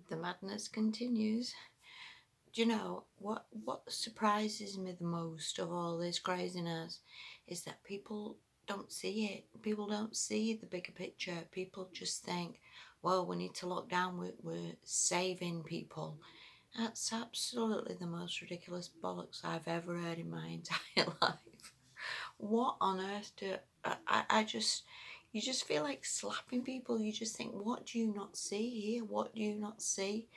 The madness continues. Do you know what surprises me the most of all this craziness is that people don't see it. People don't see the bigger picture. People just think, well, we need to lock down, we're saving people. That's absolutely the most ridiculous bollocks I've ever heard in my entire life. What on earth I just, you just feel like slapping people. You just think, what do you not see here? What do you not see?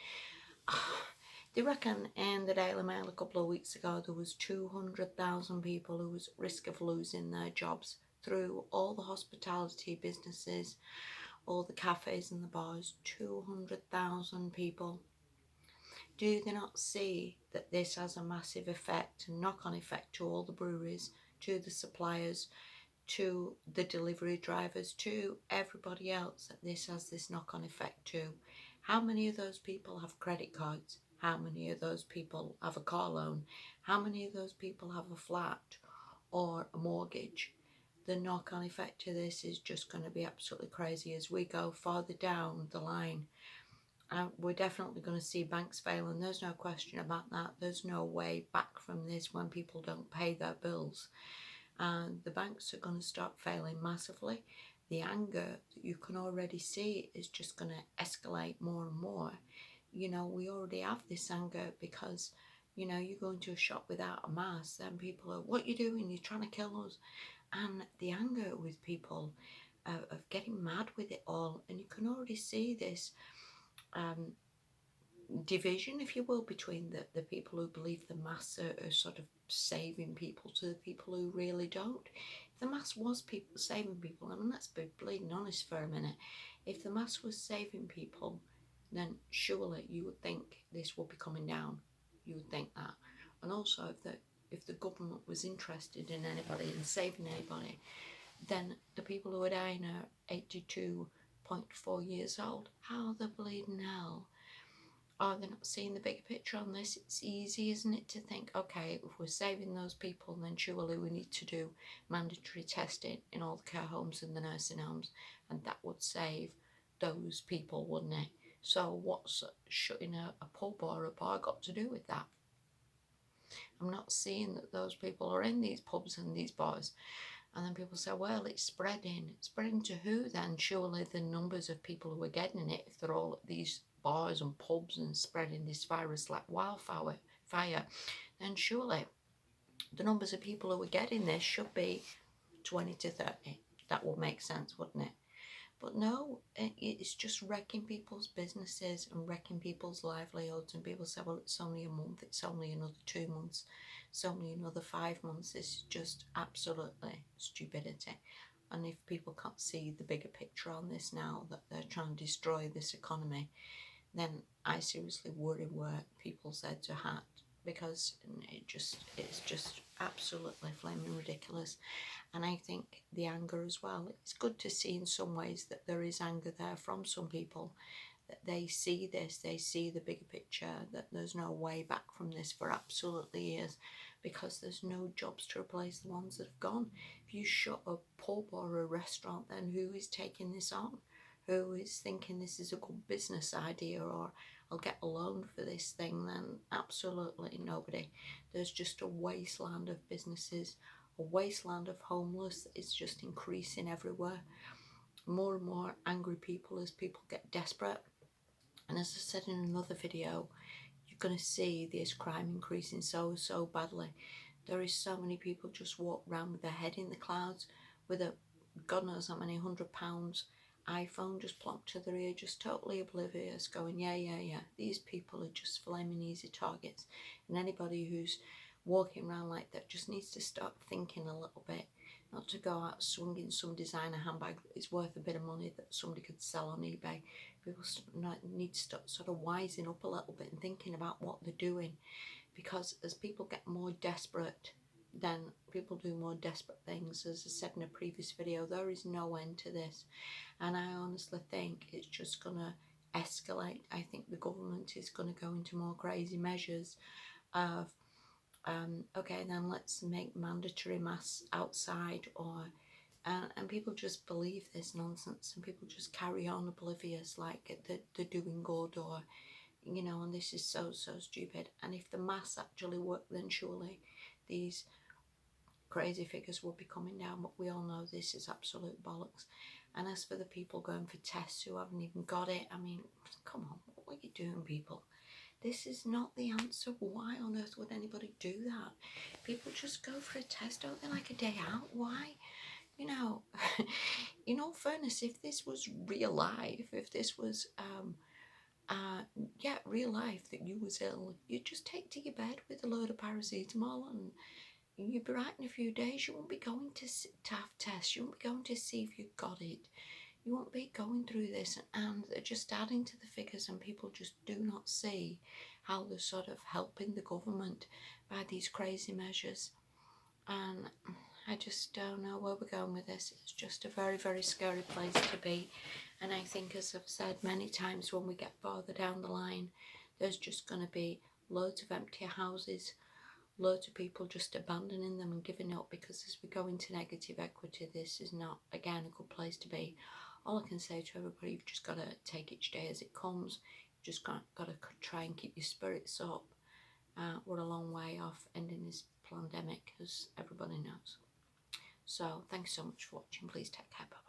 They reckon in the Daily Mail a couple of weeks ago there was 200,000 people who was at risk of losing their jobs through all the hospitality businesses, all the cafes and the bars. 200,000 people. Do they not see that this has a massive effect, a knock-on effect to all the breweries, to the suppliers, to the delivery drivers, to everybody else, that this has this knock-on effect too? How many of those people have credit cards? How many of those people have a car loan? How many of those people have a flat or a mortgage? The knock-on effect to this is just going to be absolutely crazy as we go farther down the line. We're definitely going to see banks fail, and there's no question about that. There's no way back from this when people don't pay their bills. And the banks are going to start failing massively. The anger that you can already see is just going to escalate more and more. You know, we already have this anger because, you know, you go into a shop without a mask, then people are, what are you doing? You're trying to kill us. And the anger with people of getting mad with it all. And you can already see this um, division, if you will, between the people who believe the masks are sort of saving people to the people who really don't. If the mask was people saving people, I mean, let's be bleeding honest for a minute. If the mask was saving people, then surely you would think this would be coming down. You would think that. And also, if the government was interested in anybody and saving anybody, then the people who are dying are 82.4 years old. How the bleeding hell are they not seeing the bigger picture on this? It's easy, isn't it, to think, okay, if we're saving those people, then surely we need to do mandatory testing in all the care homes and the nursing homes, and that would save those people, wouldn't it? So what's shutting a pub or a bar got to do with that? I'm not seeing that those people are in these pubs and these bars. And then people say, well, it's spreading. Spreading to who then? Surely the numbers of people who are getting it, if they're all at these bars and pubs and spreading this virus like wildfire, then surely the numbers of people who are getting this should be 20 to 30. That would make sense, wouldn't it? But no, it's just wrecking people's businesses and wrecking people's livelihoods. And people say, well, it's only a month, it's only another 2 months, it's only another 5 months. This is just absolutely stupidity. And if people can't see the bigger picture on this now, that they're trying to destroy this economy, then I seriously worry where people's heads are at, because it's just absolutely flaming ridiculous. And I think the anger as well, it's good to see in some ways that there is anger there from some people, that they see this, they see the bigger picture, that there's no way back from this for absolutely years, because there's no jobs to replace the ones that have gone. If you shut a pub or a restaurant, then who is taking this on? Who is thinking this is a good business idea, or I'll get a loan for this thing? Then absolutely nobody. There's just a wasteland of businesses, a wasteland of homeless that is just increasing everywhere. More and more angry people as people get desperate. And as I said in another video, you're going to see this crime increasing so badly. There is so many people just walk around with their head in the clouds with a God knows how many £100 iPhone just plonked to their ear, just totally oblivious, going, yeah. These people are just flaming easy targets. And anybody who's walking around like that just needs to start thinking a little bit, not to go out swinging some designer handbag that is worth a bit of money that somebody could sell on eBay. People need to start sort of wising up a little bit and thinking about what they're doing, because as people get more desperate, then people do more desperate things. As I said in a previous video, there is no end to this, and I honestly think it's just gonna escalate. I think the government is going to go into more crazy measures of okay, then let's make mandatory masks outside, or and people just believe this nonsense, and people just carry on oblivious like they're doing good, or you know, and this is so stupid. And if the maths actually work, then surely these crazy figures will be coming down, but we all know this is absolute bollocks. And as for the people going for tests who haven't even got it, I mean, come on, what are you doing, people? This is not the answer. Why on earth would anybody do that? People just go for a test, don't they, like a day out? Why? You know, in all fairness, if this was real life, if this was real life, that you was ill, you'd just take to your bed with a load of paracetamol and you'd be right in a few days. You won't be going to have tests. You won't be going to see if you've got it. You won't be going through this, and they're just adding to the figures, and people just do not see how they're sort of helping the government by these crazy measures. And I just don't know where we're going with this. It's just a very, very scary place to be. And I think, as I've said many times, when we get further down the line, there's just going to be loads of empty houses, loads of people just abandoning them and giving up, because as we go into negative equity, this is not, again, a good place to be. All I can say to everybody, you've just got to take each day as it comes. You've just got to try and keep your spirits up. We're a long way off ending this pandemic, as everybody knows. So thanks so much for watching. Please take care. Bye.